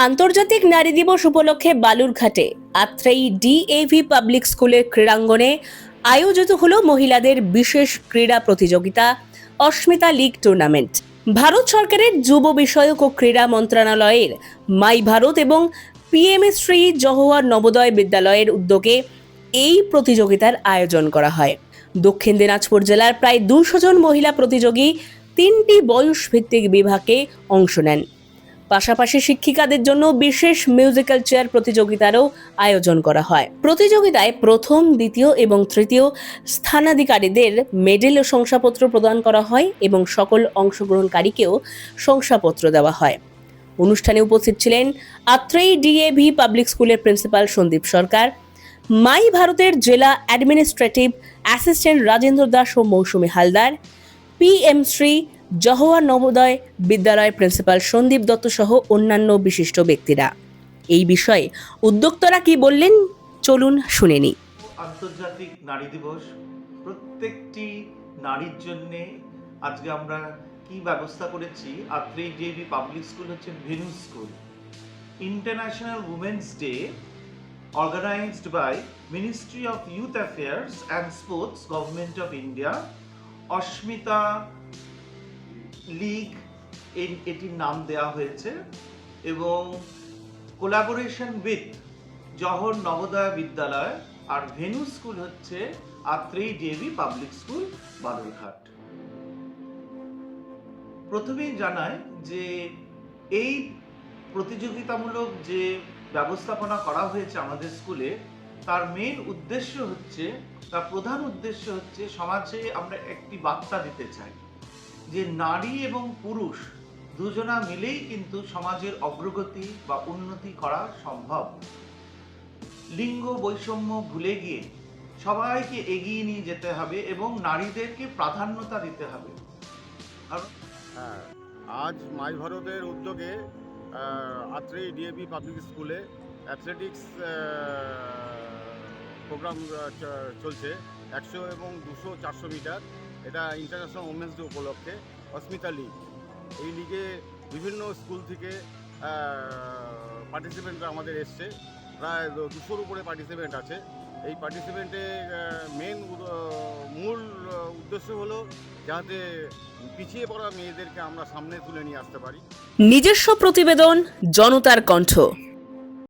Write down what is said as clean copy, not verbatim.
আন্তর্জাতিক নারী দিবস উপলক্ষে বালুরঘাটে আত্রেই ডিএভি পাবলিক স্কুলের ক্রীড়াঙ্গনে আয়োজিত হলো মহিলাদের বিশেষ ক্রীড়া প্রতিযোগিতা অস্মিতা লীগ টুর্নামেন্ট। ভারত সরকারের যুব বিষয়ক ও ক্রীড়া মন্ত্রণালয়ের মাই ভারত এবং পিএমশ্রী জওহর নবোদয় বিদ্যালয়ের উদ্যোগে এই প্রতিযোগিতার আয়োজন করা হয়। দক্ষিণ দিনাজপুর জেলার প্রায় 200 জন মহিলা প্রতিযোগী 3টি বয়স ভিত্তিক বিভাগে অংশ নেন। পাশাপাশি শিক্ষিকাদের জন্য বিশেষ মিউজিক্যাল চেয়ার প্রতিযোগিতারও আয়োজন করা হয়। প্রতিযোগিতায় প্রথম, দ্বিতীয় এবং তৃতীয় স্থানাধিকারীদের মেডেল ও শংসাপত্র প্রদান করা হয় এবং সকল অংশগ্রহণকারীকেও শংসাপত্র দেওয়া হয়। অনুষ্ঠানে উপস্থিত ছিলেন আত্রেই ডিএভি পাবলিক স্কুলের প্রিন্সিপাল সন্দীপ সরকার, মাই ভারতের জেলা অ্যাডমিনিস্ট্রেটিভ অ্যাসিস্ট্যান্ট রাজেন্দ্র দাস ও মৌসুমী হালদার, পিএমশ্রী জওহর নবোদয় বিদ্যালয়ের প্রিন্সিপাল সন্দীপ দত্ত সহ অন্যান্য বিশিষ্ট ব্যক্তিরা। এই বিষয়ে উদ্যোক্তারা কি বললেন চলুন শুনে নিই। আন্তর্জাতিক নারী দিবস, প্রত্যেকটি নারীর জন্য আজকে আমরা কি ব্যবস্থা করেছি। আত্রেই ডিএভি পাবলিক স্কুল হচ্ছে venue school. International women's day organised by ministry of youth affairs and sports, government of India. Asmita league এটির নাম দেওয়া হয়েছে এবং কোলাবোরেশন উইথ জওহর নবোদয় বিদ্যালয় আর ভেন্যু স্কুল হচ্ছে Atrai DAV public school Balurghat. প্রথমেই জানাই যে এই প্রতিযোগিতামূলক যে ব্যবস্থাপনা করা হয়েছে আমাদের স্কুলে, তার মেন উদ্দেশ্য হচ্ছে, তার প্রধান উদ্দেশ্য হচ্ছে সমাজে আমরা একটি বার্তা দিতে চাই যে নারী এবং পুরুষ দুজনা মিলেই কিন্তু সমাজের অগ্রগতি বা উন্নতি করা সম্ভব। লিঙ্গ বৈষম্য ভুলে গিয়ে সবাইকে এগিয়ে নিয়ে যেতে হবে এবং নারীদেরকে প্রাধান্যতা দিতে হবে। আজ মাই ভারতের উদ্যোগে আত্রেই ডিএভি পাবলিক স্কুলে অ্যাথলেটিক্স প্রোগ্রাম চলছে। 100 এবং 200, 400 মিটার। এটা ইন্টারন্যাশনাল উমেন্স ডে উপলক্ষে অস্মিতা লীগ। এই লিগে বিভিন্ন স্কুল থেকে পার্টিসিপেন্টরা আমাদের এসছে। প্রায় 200-র উপরে পার্টিসিপেন্ট আছে। এই পার্টিসিপেন্টে মূল উদ্দেশ্য হলো যাতে পিছিয়ে পড়া মেয়েদেরকে আমরা সামনে তুলে নিয়ে আসতে পারি। নিজস্ব প্রতিবেদন, জনতার কণ্ঠ।